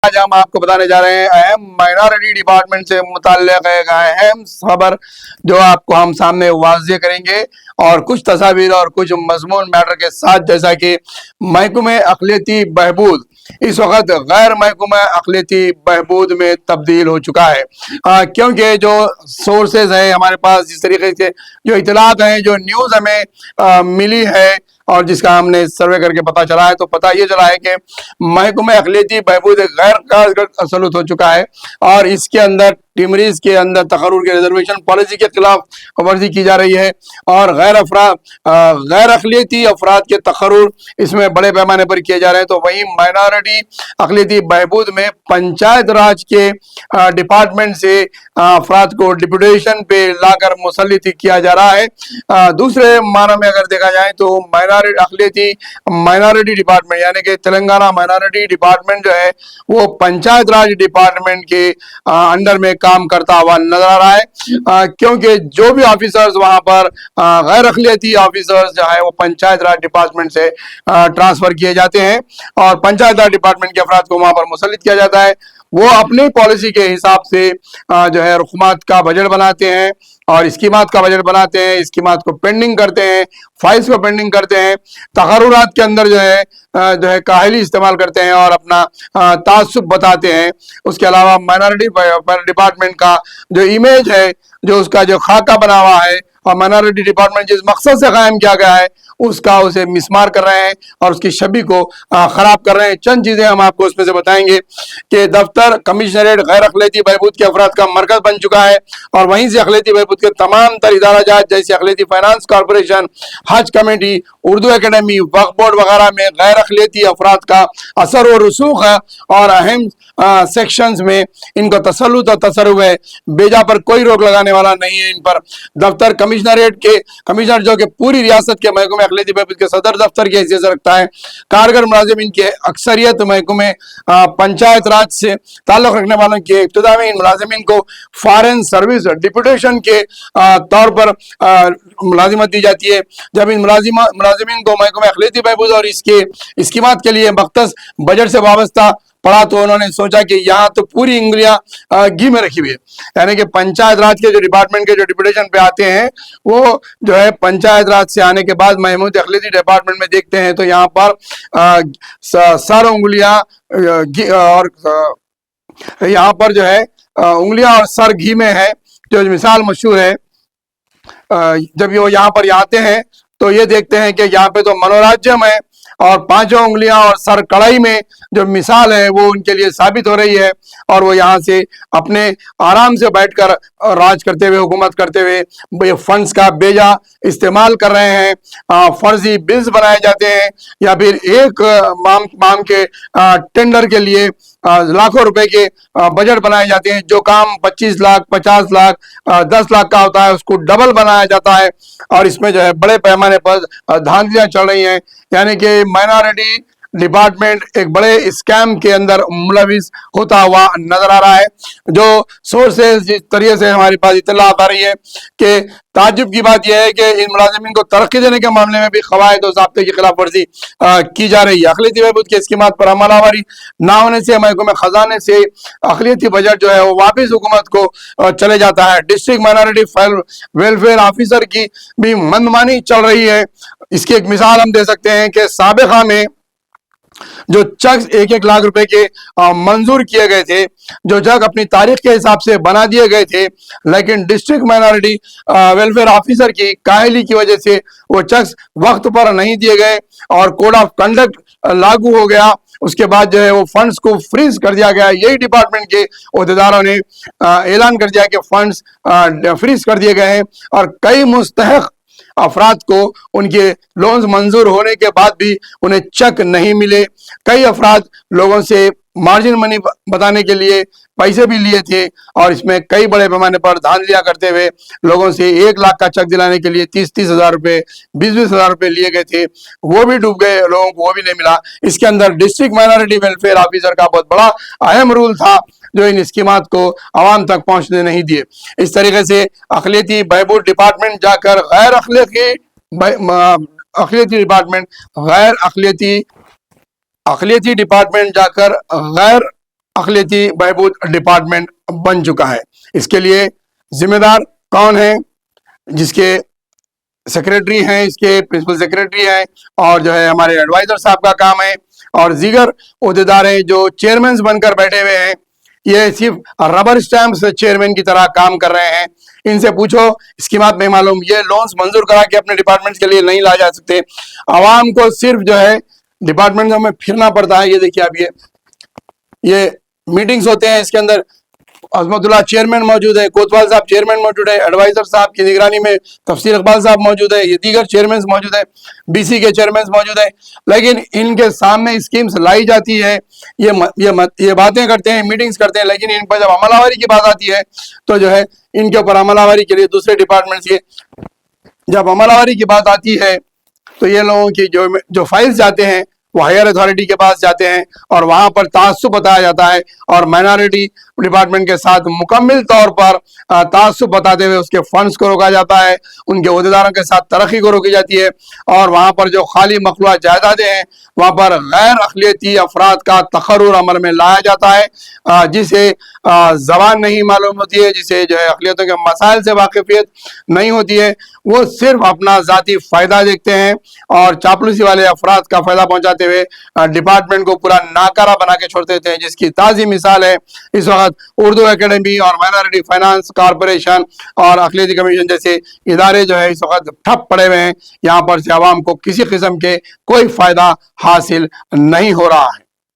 آج ہم آپ کو بتانے جا رہے ہیں اہم مائنارٹی ڈپارٹمنٹ سے متعلق ایک اہم خبر جو آپ کو ہم سامنے واضح کریں گے، اور کچھ تصاویر اور کچھ مضمون میٹر کے ساتھ، جیسا کہ محکمہ اقلیتی بہبود اس وقت غیر محکمہ اقلیتی بہبود میں تبدیل ہو چکا ہے، کیونکہ جو سورسز ہیں ہمارے پاس، جس طریقے سے جو اطلاعات ہیں، جو نیوز ہمیں ملی ہے اور جس کا ہم نے سروے کر کے پتہ چلا ہے، تو پتہ یہ چلا ہے کہ محکمہ اقلیتی بہبود غیر کارگر تسلط ہو چکا ہے، اور اس کے اندر ٹیمریز کے اندر تقرر کے ریزرویشن پالیسی کے خلاف ورزی کی جا رہی ہے، اور غیر اقلیتی افراد کے تقرر اس میں بڑے پیمانے پر کیے جا رہے ہیں۔ تو وہیں مائنارٹی اقلیتی بہبود میں پنچایت راج کے ڈپارٹمنٹ سے افراد کو ڈپوٹیشن پہ لا کر مسلط کیا جا رہا ہے۔ دوسرے معنی میں اگر دیکھا جائے تو مائنارٹی ڈپارٹمنٹ یعنی کہ تلنگانہ مائنارٹی ڈپارٹمنٹ جو ہے وہ پنچایت راج ڈپارٹمنٹ کے انڈر میں کام کرتا ہوا نظر آ رہا ہے، کیونکہ جو بھی آفیسرز وہاں پر غیر اقلیتی آفیسرز جو ہے وہ پنچایت راج ڈپارٹمنٹ سے ٹرانسفر کیے جاتے ہیں، اور پنچایت راج ڈپارٹمنٹ کے افراد کو وہاں پر مسلط کیا جاتا ہے۔ وہ اپنی پالیسی کے حساب سے جو ہے رقومات کا بجٹ بناتے ہیں اور اسکیمات کا بجٹ بناتے ہیں، اسکیمات کو پینڈنگ کرتے ہیں، فائلز کو پینڈنگ کرتے ہیں، تقررات کے اندر جو ہے کاہلی استعمال کرتے ہیں اور اپنا تعصب بتاتے ہیں۔ اس کے علاوہ مائنارٹی ڈپارٹمنٹ کا جو امیج ہے، جو اس کا جو خاکہ بنا ہوا ہے، اور مائنارٹی ڈپارٹمنٹ جس مقصد سے قائم کیا گیا ہے اسے مسمار کر رہے ہیں اور اس کی چھبی کو خراب کر رہے ہیں۔ چند چیزیں ہم آپ کو اس میں سے بتائیں گے کہ دفتر کمشنریٹ غیر اقلیتی بہبود کے افراد کا مرکز بن چکا ہے، اور وہیں سے اقلیتی بہبود کے تمام تر ادارہ جات جیسے اقلیتی فائنانس کارپوریشن، حج کمیٹی، اردو اکیڈمی، وقف بورڈ وغیرہ میں غیر اقلیتی افراد کا اثر و رسوخ ہے، اور اہم سیکشنز میں ان کو تسلط اور تصرف ہے۔ بیجا پر کوئی روک لگانے والا نہیں ہے ان پر۔ دفتر کمشنریٹ کے کمشنر جو کہ پوری ریاست کے محکمہ اقلیتی بہبود کے صدر دفتر کی حیثیت سے رکھتا ہے، کارگر ملازمین کی اکثریت محکمہ پنچایت راج سے تعلق رکھنے والوں کے ابتدا میں ان ملازمین کو فارن سروس ڈپوٹیشن کے طور پر ملازمت دی جاتی ہے۔ جب ان ملازمین کو محکمہ اقلیتی بہبود اور اس کے اسکیمات کے لیے مختص بجٹ سے وابستہ پڑا، تو انہوں نے سوچا کہ یہاں تو پوری انگلیاں گھی میں رکھی ہوئی ہے، یعنی کہ پنچایت راج کے جو ڈپارٹمنٹ کے جو ڈپوٹیشن پہ آتے ہیں وہ جو ہے پنچایت راج سے آنے کے بعد محکمہ اقلیتی ڈپارٹمنٹ میں دیکھتے ہیں تو یہاں پر سر انگلیاں اور یہاں پر جو ہے انگلیاں اور سر گھی میں ہے، جو مثال مشہور ہے۔ جب وہ یہاں پر آتے ہیں تو یہ دیکھتے ہیں کہ یہاں پہ تو منوراجیم ہے، اور پانچوں انگلیاں اور سر کڑائی میں جو مثال ہے وہ ان کے لیے ثابت ہو رہی ہے، اور وہ یہاں سے اپنے آرام سے بیٹھ کر راج کرتے ہوئے، حکومت کرتے ہوئے فنڈز کا بیجا استعمال کر رہے ہیں۔ فرضی بلز بنائے جاتے ہیں، یا پھر ایک مام کے ٹینڈر کے لیے لاکھوں روپے کے بجٹ بنائے جاتے ہیں۔ جو کام 25 لاکھ 50 لاکھ 10 لاکھ کا ہوتا ہے اس کو ڈبل بنایا جاتا ہے، اور اس میں جو ہے بڑے پیمانے پر دھاندلیاں چل رہی ہیں، یعنی کہ مائنارٹی ڈپارٹمنٹ ایک بڑے اسکیم کے اندر ملوث ہوتا ہوا نظر آ رہا ہے۔ جو سورسز جس طریقے سے ہمارے پاس اطلاعات آ رہی ہے کہ تعجب کی بات یہ ہے کہ ان ملازمین کو ترقی دینے کے معاملے میں بھی قواعد و ضابطے کی خلاف ورزی کی جا رہی ہے۔ اقلیتی بہبود کے اسکیمات پر عمل آوری نہ ہونے سے محکمہ خزانے سے اقلیتی بجٹ جو ہے وہ واپس حکومت کو چلے جاتا ہے۔ ڈسٹرکٹ مائنارٹی ویلفیئر آفیسر کی بھی منمانی چل رہی ہے۔ اس کی ایک مثال ہم دے سکتے ہیں کہ سابقہ میں جو چیکس 1-1 لاکھ روپے کے منظور کیے گئے تھے، جو چیک اپنی تاریخ کے حساب سے بنا دیے گئے تھے، لیکن ڈسٹرکٹ مائنارٹی ویلفیئر آفیسر کی کاہلی کی وجہ سے وہ چیکس وقت پر نہیں دیے گئے اور کوڈ آف کنڈکٹ لاگو ہو گیا۔ اس کے بعد جو ہے وہ فنڈز کو فریز کر دیا گیا۔ یہی ڈپارٹمنٹ کے عہدیداروں نے اعلان کر دیا کہ فنڈز فریز کر دیے گئے ہیں، اور کئی مستحق افراد کو ان کے لونز منظور ہونے کے بعد بھی انہیں چیک نہیں ملے۔ کئی افراد لوگوں سے مارجن منی بتانے کے لیے پیسے بھی لیے تھے، اور اس میں کئی بڑے پیمانے پر دھاندلیاں کرتے ہوئے لوگوں سے 1 لاکھ کا چیک دلانے کے لیے 30 ہزار روپے 20 ہزار روپے لیے گئے تھے، وہ بھی ڈوب گئے، لوگوں کو وہ بھی نہیں ملا۔ اس کے اندر ڈسٹرکٹ مائنارٹی ویلفیئر آفیسر کا بہت بڑا اہم رول تھا، جو ان اسکیمات کو عوام تک پہنچنے نہیں دیے۔ اس طریقے سے اقلیتی بہبود ڈپارٹمنٹ جا کر غیر اقلیتی ڈپارٹمنٹ جا کر غیر اقلیتی بہبود ڈپارٹمنٹ بن چکا ہے. اس کے لیے ذمہ دار کون ہیں؟ جس کے سیکریٹری ہیں، اس کے پرنسپل سیکریٹری ہیں، اور جو ہے ہمارے ایڈوائزر صاحب کا کام ہے، اور دیگر عہدیدار ہیں جو چیئرمینز بن کر بیٹھے ہوئے ہیں. یہ صرف ربر اسٹیمپ سے چیئرمین کی طرح کام کر رہے ہیں. ان سے پوچھو اسکیمات نہیں معلوم، یہ لونز منظور کرا کے اپنے ڈپارٹمنٹ کے لیے نہیں لا جا سکتے. عوام کو صرف جو ہے ڈپارٹمنٹ میں پھرنا پڑتا ہے. یہ دیکھیے اب یہ میٹنگز ہوتے ہیں، اس کے اندر عظمت اللہ چیئرمین موجود ہے، کوتوال صاحب چیئرمین موجود ہے، ایڈوائزر صاحب کی نگرانی میں تفسیر اقبال صاحب موجود ہے، یہ دیگر چیئرمینز موجود ہے، بی سی کے چیئرمینز موجود ہیں. لیکن ان کے سامنے اسکیمز لائی جاتی ہے، یہ باتیں کرتے ہیں، میٹنگز کرتے ہیں، لیکن ان پر جب عمل آوری کی بات آتی ہے تو جو ہے ان کے اوپر عمل آوری کے لیے دوسرے ڈپارٹمنٹس کے جب عمل آوری کی بات آتی ہے تو یہ لوگوں کی جو فائلز جاتے ہیں وہ ہائر اتھارٹی کے پاس جاتے ہیں، اور وہاں پر تعصب بتایا جاتا ہے، اور مائنارٹی ڈپارٹمنٹ کے ساتھ مکمل طور پر تعصب بتاتے ہوئے اس کے فنڈز کو روکا جاتا ہے، ان کے عہدیداروں کے ساتھ ترقی کو روکی جاتی ہے، اور وہاں پر جو خالی مخلوع جائیدادیں ہیں وہاں پر غیر اقلیتی افراد کا تقرر عمل میں لایا جاتا ہے، جسے زبان نہیں معلوم ہوتی ہے، جسے جو ہے اقلیتوں کے مسائل سے واقفیت نہیں ہوتی ہے. وہ صرف اپنا ذاتی فائدہ دیکھتے ہیں، اور چاپلوسی والے افراد کا فائدہ پہنچاتے ہوئے ڈپارٹمنٹ کو پورا ناکارہ بنا کے چھوڑ دیتے ہیں. جس کی تازی مثال ہے اس وقت اردو اکیڈمی اور مائنارٹی فائنانس کارپوریشن اور اقلیتی کمیشن جیسے ادارے جو ہے اس وقت ٹھپ پڑے ہوئے ہیں. یہاں پر سے عوام کو کسی قسم کے کوئی فائدہ حاصل نہیں ہو رہا ہے.